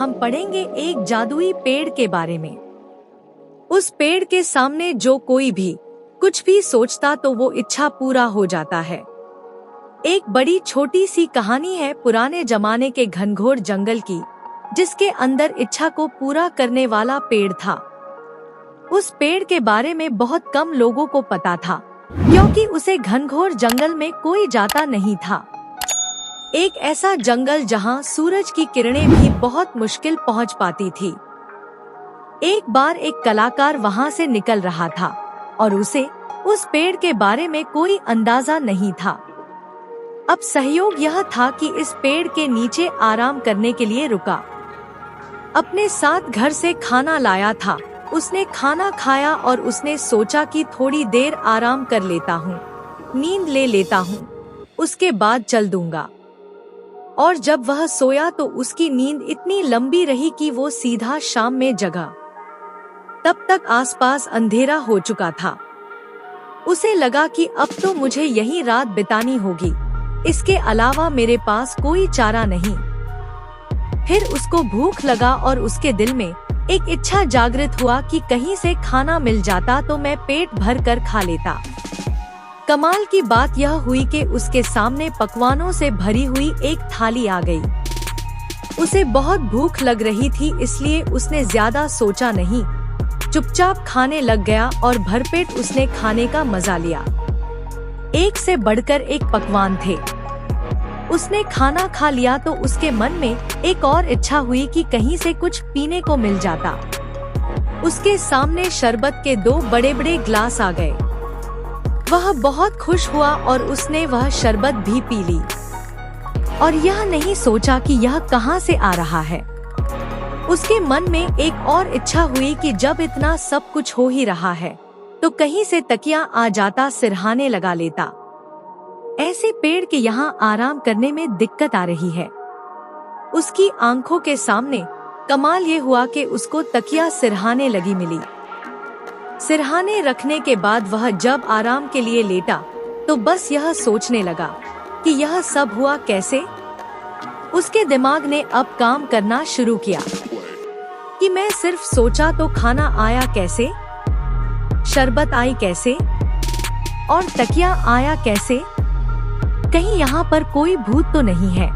हम पढ़ेंगे एक जादुई पेड़ के बारे में। उस पेड़ के सामने जो कोई भी कुछ भी सोचता तो वो इच्छा पूरा हो जाता है। एक बड़ी छोटी सी कहानी है पुराने जमाने के घनघोर जंगल की, जिसके अंदर इच्छा को पूरा करने वाला पेड़ था। उस पेड़ के बारे में बहुत कम लोगों को पता था, क्योंकि उसे घनघोर जंगल में कोई जाता नहीं था। एक ऐसा जंगल जहां सूरज की किरणें भी बहुत मुश्किल पहुंच पाती थी। एक बार एक कलाकार वहां से निकल रहा था और उसे उस पेड़ के बारे में कोई अंदाजा नहीं था। अब सहयोग यह था कि इस पेड़ के नीचे आराम करने के लिए रुका। अपने साथ घर से खाना लाया था। उसने खाना खाया और उसने सोचा कि थोड़ी देर आराम कर लेता हूँ, नींद ले लेता हूँ, उसके बाद चल दूंगा। और जब वह सोया तो उसकी नींद इतनी लंबी रही कि वो सीधा शाम में जगा। तब तक आसपास अंधेरा हो चुका था। उसे लगा कि अब तो मुझे यहीं रात बितानी होगी, इसके अलावा मेरे पास कोई चारा नहीं। फिर उसको भूख लगा और उसके दिल में एक इच्छा जागृत हुआ कि कहीं से खाना मिल जाता तो मैं पेट भर कर खा लेता। कमाल की बात यह हुई कि उसके सामने पकवानों से भरी हुई एक थाली आ गई। उसे बहुत भूख लग रही थी, इसलिए उसने ज्यादा सोचा नहीं, चुपचाप खाने लग गया और भरपेट उसने खाने का मजा लिया। एक से बढ़कर एक पकवान थे। उसने खाना खा लिया तो उसके मन में एक और इच्छा हुई कि कहीं से कुछ पीने को मिल जाता। उसके सामने शरबत के 2 बड़े-बड़े ग्लास आ गए। वह बहुत खुश हुआ और उसने वह शरबत भी पी ली और यह नहीं सोचा कि यह कहां से आ रहा है। उसके मन में एक और इच्छा हुई कि जब इतना सब कुछ हो ही रहा है तो कहीं से तकिया आ जाता, सिरहाने लगा लेता। ऐसे पेड़ के यहाँ आराम करने में दिक्कत आ रही है। उसकी आंखों के सामने कमाल ये हुआ कि उसको तकिया सिरहाने लगी मिली। सिरहाने रखने के बाद वह जब आराम के लिए लेटा तो बस यह सोचने लगा कि यह सब हुआ कैसे। उसके दिमाग ने अब काम करना शुरू किया कि मैं सिर्फ सोचा तो खाना आया कैसे, शरबत आई कैसे और तकिया आया कैसे। कहीं यहाँ पर कोई भूत तो नहीं है।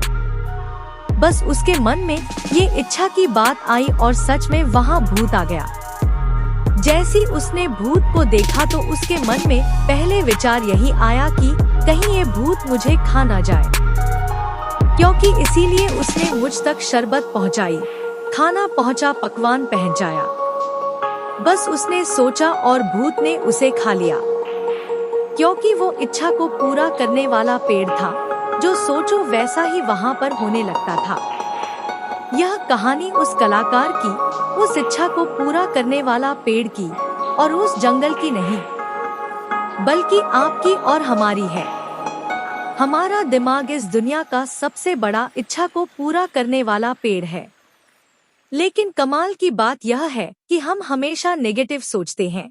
बस उसके मन में ये इच्छा की बात आई और सच में वहाँ भूत आ गया। जैसी उसने भूत को देखा तो उसके मन में पहले विचार यही आया कि कहीं ये भूत मुझे खा ना जाए, क्योंकि इसीलिए उसने मुझ तक शरबत पहुंचाई, खाना पहुंचा, पकवान पहुंचाया। बस उसने सोचा और भूत ने उसे खा लिया, क्योंकि वो इच्छा को पूरा करने वाला पेड़ था। जो सोचो वैसा ही वहाँ पर होने लगता था। यह कहानी उस कलाकार की, उस इच्छा को पूरा करने वाला पेड़ की और उस जंगल की नहीं, बल्कि आपकी और हमारी है। हमारा दिमाग इस दुनिया का सबसे बड़ा इच्छा को पूरा करने वाला पेड़ है। लेकिन कमाल की बात यह है कि हम हमेशा नेगेटिव सोचते हैं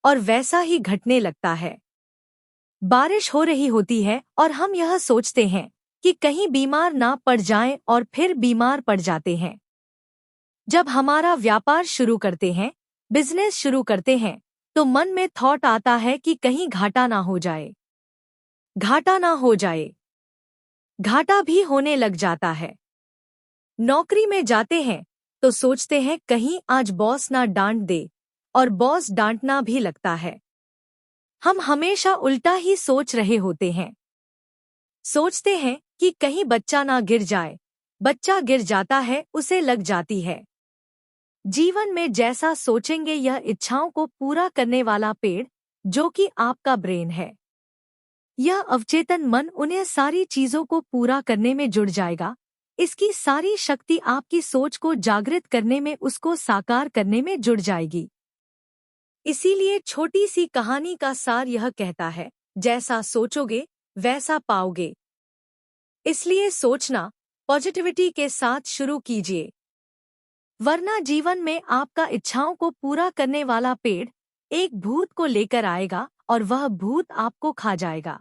और वैसा ही घटने लगता है। बारिश हो रही होती है और हम यह सोचते हैं कि कहीं बीमार ना पड़ जाएं और फिर बीमार पड़ जाते हैं। जब हमारा व्यापार शुरू करते हैं, बिजनेस शुरू करते हैं, तो मन में थॉट आता है कि कहीं घाटा ना हो जाए, घाटा ना हो जाए। घाटा भी होने लग जाता है। नौकरी में जाते हैं तो सोचते हैं कहीं आज बॉस ना डांट दे, और बॉस डांटना भी लगता है। हम हमेशा उल्टा ही सोच रहे होते हैं। सोचते हैं कि कहीं बच्चा ना गिर जाए, बच्चा गिर जाता है, उसे लग जाती है। जीवन में जैसा सोचेंगे, यह इच्छाओं को पूरा करने वाला पेड़ जो कि आपका ब्रेन है, यह अवचेतन मन उन्हें सारी चीजों को पूरा करने में जुड़ जाएगा। इसकी सारी शक्ति आपकी सोच को जागृत करने में, उसको साकार करने में जुड़ जाएगी। इसीलिए छोटी सी कहानी का सार यह कहता है, जैसा सोचोगे वैसा पाओगे। इसलिए सोचना पॉजिटिविटी के साथ शुरू कीजिए, वरना जीवन में आपका इच्छाओं को पूरा करने वाला पेड़ एक भूत को लेकर आएगा और वह भूत आपको खा जाएगा।